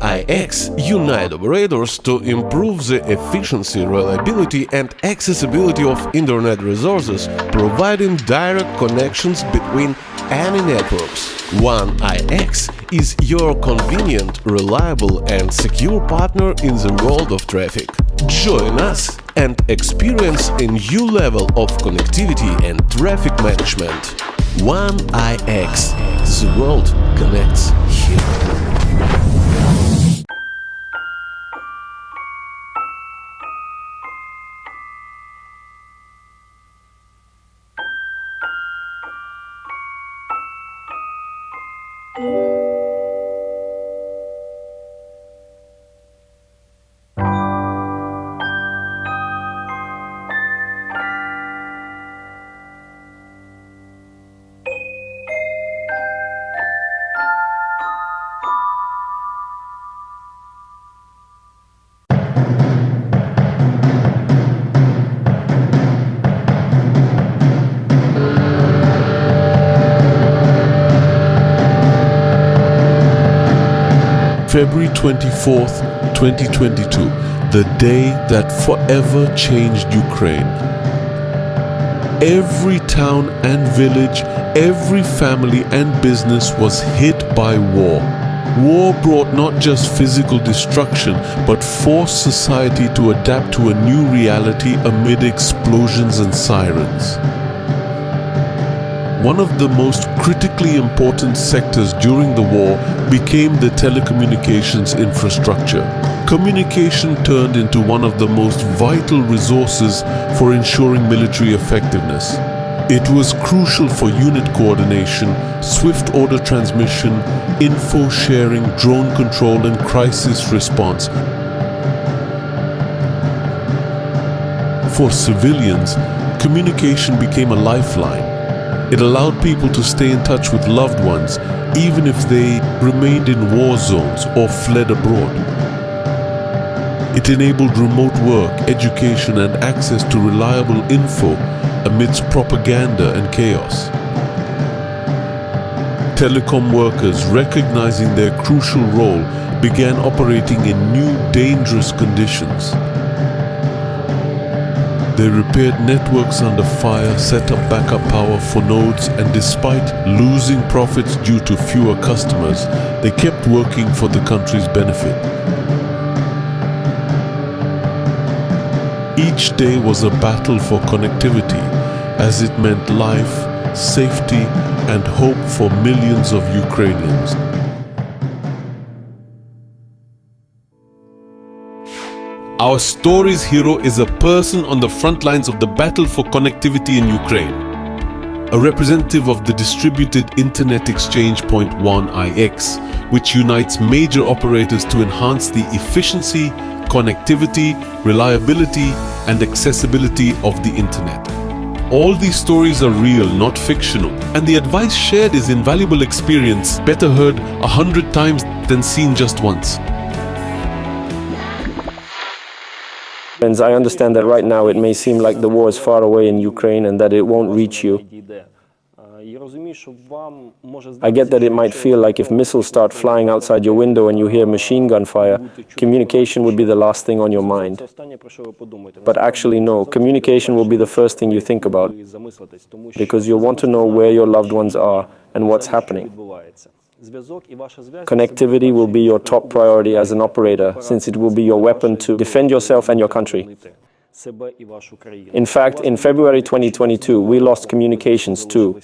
1IX unite operators to improve the efficiency, reliability and accessibility of internet resources, providing direct connections between any networks. 1IX is your convenient, reliable and secure partner in the world of traffic. Join us and experience a new level of connectivity and traffic management. 1IX. The world connects here. February 24th, 2022, the day that forever changed Ukraine. Every town and village, every family and business was hit by war. War brought not just physical destruction, but forced society to adapt to a new reality amid explosions and sirens. One of the most critically important sectors during the war became the telecommunications infrastructure. Communication turned into one of the most vital resources for ensuring military effectiveness. It was crucial for unit coordination, swift order transmission, info sharing, drone control and crisis response. For civilians, communication became a lifeline. It allowed people to stay in touch with loved ones, even if they remained in war zones or fled abroad. It enabled remote work, education, and access to reliable info amidst propaganda and chaos. Telecom workers, recognizing their crucial role, began operating in new, dangerous conditions. They repaired networks under fire, set up backup power for nodes, and despite losing profits due to fewer customers, they kept working for the country's benefit. Each day was a battle for connectivity, as it meant life, safety, and hope for millions of Ukrainians. Our story's hero is a person on the front lines of the battle for connectivity in Ukraine. A representative of the distributed Internet Exchange Point 1IX, which unites major operators to enhance the efficiency, connectivity, reliability, and accessibility of the Internet. All these stories are real, not fictional, and the advice shared is invaluable experience, better heard 100 times than seen just once. I understand that right now it may seem like the war is far away in Ukraine and that it won't reach you. I get that it might feel like if missiles start flying outside your window and you hear machine gun fire, communication would be the last thing on your mind. But actually no, communication will be the first thing you think about, because you'll want to know where your loved ones are and what's happening. Connectivity will be your top priority as an operator, since it will be your weapon to defend yourself and your country. In fact, in February 2022, we lost communications too.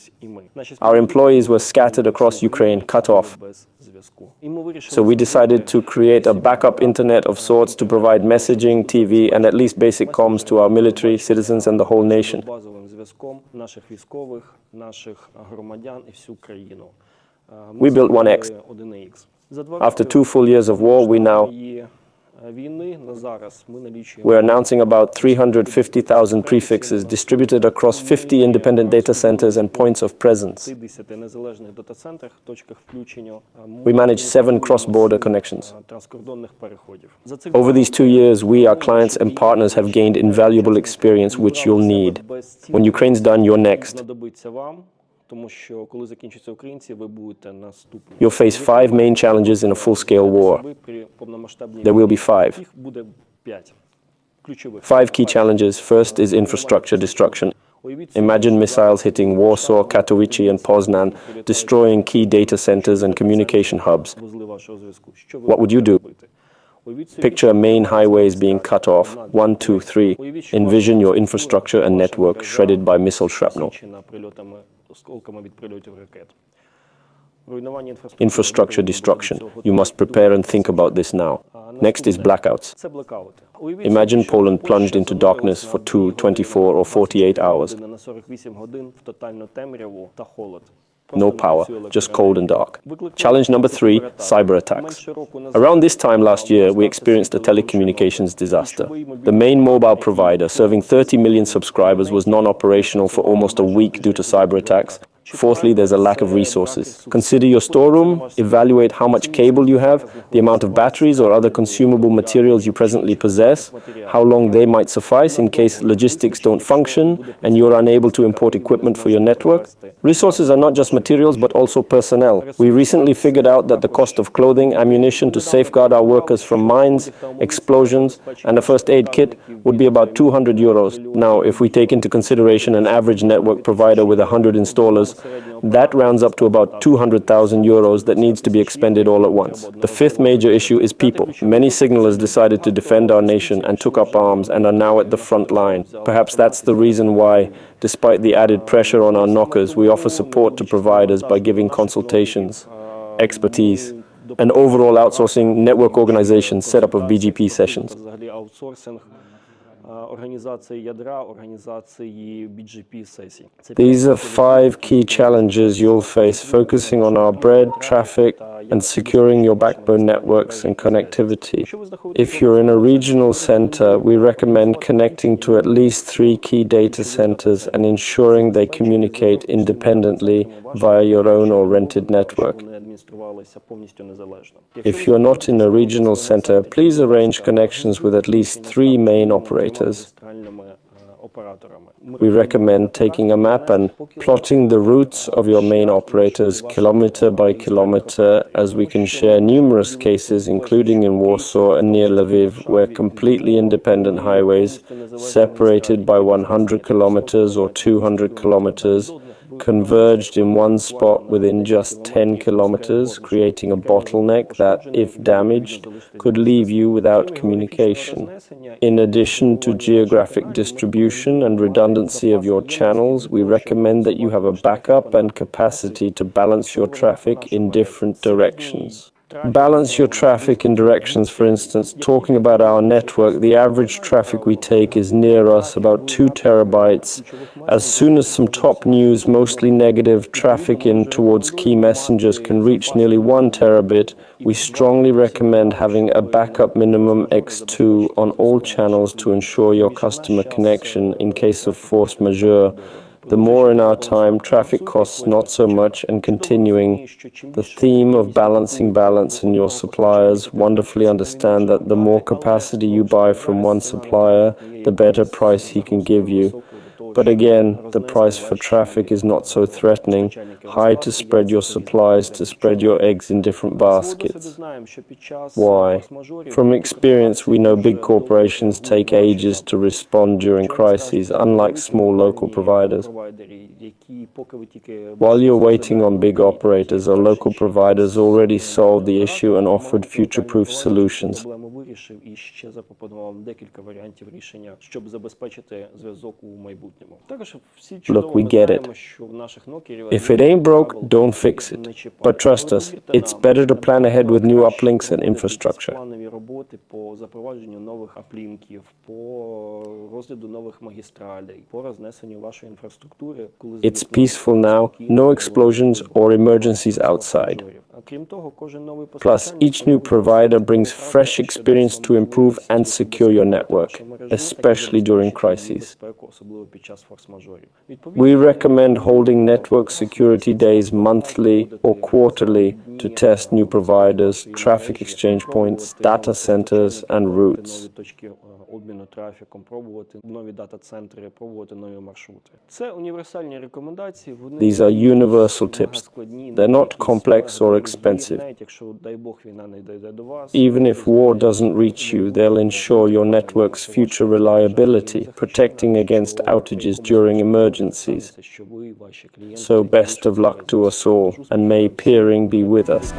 Our employees were scattered across Ukraine, cut off. So we decided to create a backup internet of sorts to provide messaging, TV, and at least basic comms to our military, citizens, and the whole nation. We built 1X. After 2 full years of war, we're announcing about 350,000 prefixes distributed across 50 independent data centers and points of presence. We manage 7 cross-border connections. Over these 2 years, we, our clients and partners, have gained invaluable experience which you'll need. When Ukraine's done, you're next. You'll face 5 main challenges in a full-scale war. There will be 5. 5 key challenges. First is infrastructure destruction. Imagine missiles hitting Warsaw, Katowice, and Poznan, destroying key data centers and communication hubs. What would you do? Picture main highways being cut off, 1, 2, 3. Envision your infrastructure and network shredded by missile shrapnel. Infrastructure destruction. You must prepare and think about this now. Next is blackouts. Imagine Poland plunged into darkness for 2, 24, or 48 hours. No power, just cold and dark. Challenge number 3, cyber attacks. Around this time last year, we experienced a telecommunications disaster. The main mobile provider, serving 30 million subscribers, was non-operational for almost a week due to cyber attacks. Fourthly, there's a lack of resources. Consider your storeroom, evaluate how much cable you have, the amount of batteries or other consumable materials you presently possess, how long they might suffice in case logistics don't function and you're unable to import equipment for your network. Resources are not just materials but also personnel. We recently figured out that the cost of clothing, ammunition to safeguard our workers from mines, explosions, and a first aid kit would be about 200 euros. Now, if we take into consideration an average network provider with 100 installers, that rounds up to about 200,000 euros that needs to be expended all at once. The fifth major issue is people. Many signalers decided to defend our nation and took up arms and are now at the front line. Perhaps that's the reason why, despite the added pressure on our knockers, we offer support to providers by giving consultations, expertise, and overall outsourcing network organization, setup of BGP sessions. These are 5 key challenges you'll face, focusing on our bread, traffic, and securing your backbone networks and connectivity. If you're in a regional center, we recommend connecting to at least 3 key data centers and ensuring they communicate independently via your own or rented network. If you're not in a regional center, please arrange connections with at least 3 main operators. We recommend taking a map and plotting the routes of your main operators kilometer by kilometer, as we can share numerous cases, including in Warsaw and near Lviv, where completely independent highways, separated by 100 kilometers or 200 kilometers, converged in one spot within just 10 kilometers, creating a bottleneck that, if damaged, could leave you without communication. In addition to geographic distribution and redundancy of your channels, we recommend that you have a backup and capacity to balance your traffic in different directions. Balance your traffic in directions. For instance, talking about our network, the average traffic we take is near us about 2 terabytes. As soon as some top news, mostly negative, traffic in towards key messengers can reach nearly 1 terabit, we strongly recommend having a backup minimum x2 on all channels to ensure your customer connection in case of force majeure. The more in our time, traffic costs not so much. And continuing, the theme of balancing balance in your suppliers, wonderfully understand that the more capacity you buy from one supplier, the better price he can give you. But again, the price for traffic is not so threatening. High to spread your supplies, to spread your eggs in different baskets. Why? From experience, we know big corporations take ages to respond during crises, unlike small local providers. While you're waiting on big operators, our local providers already solved the issue and offered future-proof solutions. Look, we get it. If it ain't broke, don't fix it. But trust us, it's better to plan ahead with new uplinks and infrastructure. It's peaceful now, no explosions or emergencies outside. Plus, each new provider brings fresh experience to improve and secure your network, especially during crises. We recommend holding network security days monthly or quarterly to test new providers, traffic exchange points, data centers, and routes. обміну трафіком, пробувати нові дата-центри, пробувати нові маршрути. Це універсальні рекомендації. These are universal tips. They're not complex or expensive. Навіть якщо, дай Бог, війна не дійде до вас. Even if war doesn't reach you, they'll ensure your network's future reliability, protecting against outages during emergencies. So best of luck to us all, and may peering be with us.